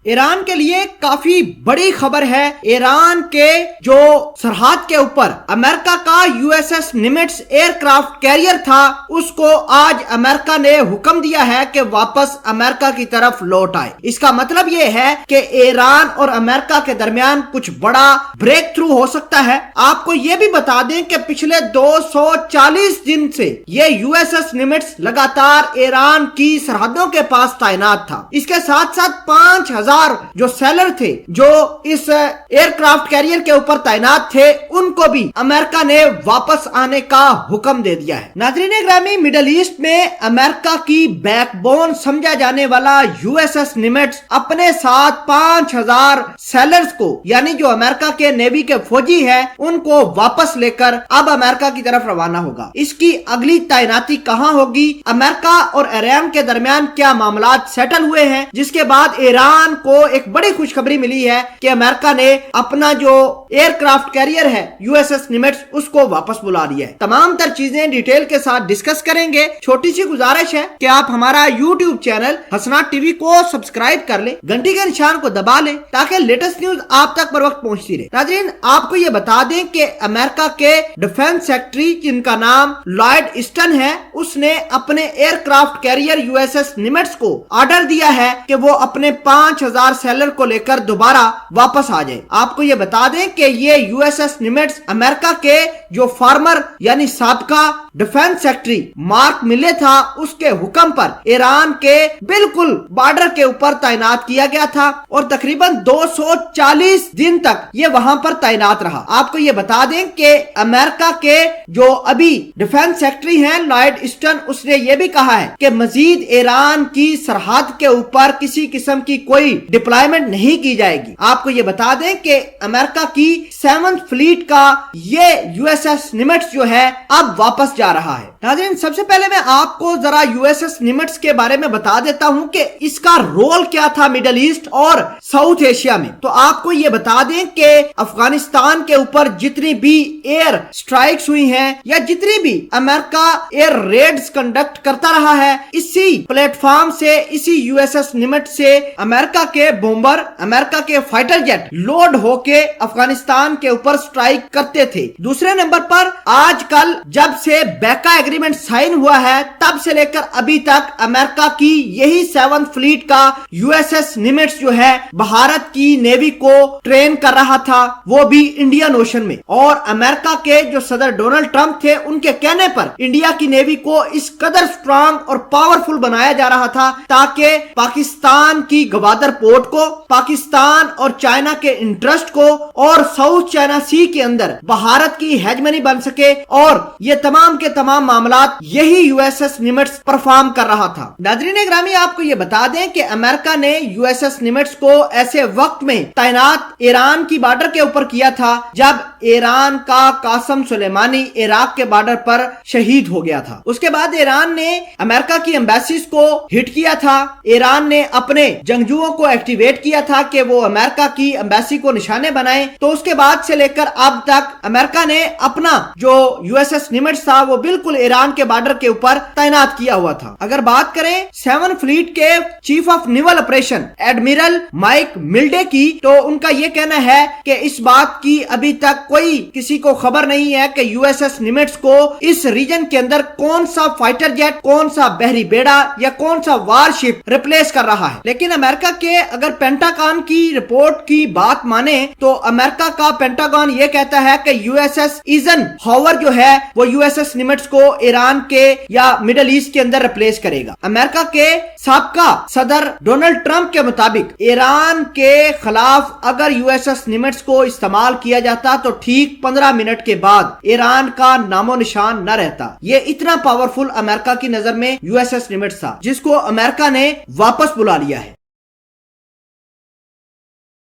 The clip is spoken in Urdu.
ایران کے لیے کافی بڑی خبر ہے۔ ایران کے جو سرحد کے اوپر امریکہ کا یو ایس ایس نیمٹس ایئر کرافٹ کیریئر تھا، اس کو آج امریکہ نے حکم دیا ہے کہ واپس امریکہ کی طرف لوٹ آئے۔ اس کا مطلب یہ ہے کہ ایران اور امریکہ کے درمیان کچھ بڑا بریک تھرو ہو سکتا ہے۔ آپ کو یہ بھی بتا دیں کہ پچھلے 240 دن سے یہ یو ایس ایس نیمٹس لگاتار ایران کی سرحدوں کے پاس تعینات تھا۔ اس کے ساتھ ساتھ 5000 جو سیلر تھے جو اس ایئر کرافٹ کیریئر کے اوپر تعینات تھے، ان کو بھی امریکہ نے واپس آنے کا حکم دے دیا ہے۔ ناظرین گرامی، مڈل ایسٹ میں امریکہ کی بیک بون سمجھا جانے والا یو ایس ایس نیمٹس اپنے ساتھ 5000 سیلرز کو، یعنی جو امریکہ کے نیوی کے فوجی ہیں، ان کو واپس لے کر اب امریکہ کی طرف روانہ ہوگا۔ اس کی اگلی تعیناتی کہاں ہوگی؟ امریکہ اور ایران کے درمیان کیا معاملات سیٹل ہوئے ہیں؟ جس کے بعد ایران کو ایک بڑی خوشخبری ملی ہے کہ امریکہ نے اپنا جو ایئر کرافٹ کیریئر ہے یو ایس ایس نیمٹس، اس کو واپس بلا لیا ہے۔ تمام تر چیزیں ڈیٹیل کے ساتھ ڈسکس کریں گے۔ چھوٹی سی گزارش ہے کہ آپ ہمارا یوٹیوب چینل حسنات ٹی وی کو سبسکرائب کر لیں، گھنٹی کے نشان کو دبا لیں تاکہ لیٹسٹ نیوز آپ تک پر وقت پہنچتی رہے۔ ناظرین، آپ کو یہ بتا دیں کہ امریکہ کے ڈیفنس سیکٹری، جن کا نام لائڈ اسٹن ہے، اس نے اپنے year craft carrier U S S Nimitz کو آرڈر دیا ہے کہ وہ اپنے 5000 سیلر کو لے کر دوبارہ واپس آ جائے۔ آپ کو یہ بتا دیں کہ یہ یو ایس ایس نیمٹس امریکہ کے جو فارمر یعنی سابقہ ڈیفنس سیکٹری مارک ملے تھا، اس کے حکم پر ایران کے بالکل بارڈر کے اوپر تعینات کیا گیا تھا اور تقریباً 240 دن تک یہ وہاں پر تعینات رہا۔ آپ کو یہ بتا دیں کہ امریکہ کے جو ابھی ڈیفنس سیکٹری ہیں لائڈ اسٹن، اس نے یہ بھی کہا ہے کہ مزید ایران کی سرحد کے اوپر کسی قسم کی کوئی ڈپلائمنٹ نہیں کی جائے گی۔ آپ کو یہ بتا دیں کہ امریکہ کی 7th فلیٹ کا یہ یو ایس ایس نیمٹس جو ہے اب واپس جا رہا ہے۔ ناظرین، سب سے پہلے میں آپ کو ذرا یو ایس ایس نیمٹس کے بارے میں بتا دیتا ہوں کہ اس کا رول کیا تھا مڈل ایسٹ اور ساؤتھ ایشیا میں۔ تو آپ کو یہ بتا دیں کہ افغانستان کے اوپر جتنی بھی ایئر سٹرائکس ہوئی ہیں یا جتنی بھی امریکہ ایئر ریڈز کنڈکٹ کرتا رہا ہے، اسی پلیٹ فارم سے، اسی یو ایس ایس نیمٹ سے امریکہ کے بومبر، امریکہ کے فائٹر جیٹ لوڈ ہو کے افغانستان کے اوپر سٹرائک کرتے تھے۔ دوسرے نمبر پر آج کل جب سے بیکا ایگریمنٹ سائن ہوا ہے، تب سے لے کر ابھی تک امریکہ کی یہی 7th فلیٹ کا یو ایس ایس نیمٹس جو ہے بھارت کی نیوی کو ٹرین کر رہا تھا، وہ بھی انڈین اوشن میں۔ اور امریکہ کے جو صدر ڈونلڈ ٹرمپ تھے، ان کے کہنے پر انڈیا کی نیوی کو اس قدر سٹرانگ اور پاورفل بنایا جا رہا تھا تاکہ پاکستان کی گوادر پورٹ کو، پاکستان اور چائنا کے انٹرسٹ کو اور ساؤتھ چائنا سی کے اندر بھارت کی ہیجمنی بن سکے، اور یہ تمام کے تمام معاملات یہی یو ایس ایس نیمٹس پرفارم کر رہا تھا۔ ناظرین گرامی، آپ کو یہ بتا دیں کہ امریکہ نے یو ایس ایس نیمٹس کو ایسے وقت میں تعینات ایران کی بارڈر کے اوپر کیا تھا جب ایران کا قاسم سلیمانی عراق کے بارڈر پر شہید ہو گیا تھا۔ اس کے بعد ایران نے امریکہ کی ایمبیسیز کو ہٹ کیا تھا۔ ایران نے اپنے جنگجوؤں کو ایکٹیویٹ کیا تھا کہ وہ امریکہ کی ایمبیسی کو نشانے بنائیں۔ تو اس کے بعد سے لے کر اب تک امریکہ نے اپنا جو یو ایس ایس نیمٹس تھا وہ بالکل ایران کے بارڈر کے اوپر تعینات کیا ہوا تھا۔ اگر بات کریں 7 فلیٹ کے chief of naval operation admiral Mike ملڈے کی، تو ان کا یہ کہنا ہے کہ اس بات کی ابھی تک کوئی کسی کو خبر نہیں ہے کہ یو ایس ایس نیمٹس کو اس ریجن کے اندر کون سا فائٹر جیٹ، کون سا بحری بیڑا یا کون سا وار شپ ریپلیس کر رہا ہے۔ لیکن امریکہ کے اگر پینٹاگون کی رپورٹ کی بات مانے تو امریکہ کا پینٹاگون یہ کہتا ہے کہ یو ایس ایس ایزن ہاور جو ہے وہ یو ایس ایس نیمٹس کو ایران کے یا مڈل ایسٹ کے اندر ریپلیس کرے گا۔ امریکہ کے سابقہ صدر ڈونلڈ ٹرمپ کے مطابق ایران کے خلاف اگر یو ایس ایس نیمٹس کو استعمال کیا جاتا تو ٹھیک 15 منٹ کے بعد ایران کا نام و نشان نہ رہتا۔ یہ اتنا پاورفل امریکہ کی نظر میں یو ایس ایس نیمٹس تھا جس کو امریکہ نے واپس بلا لیا ہے۔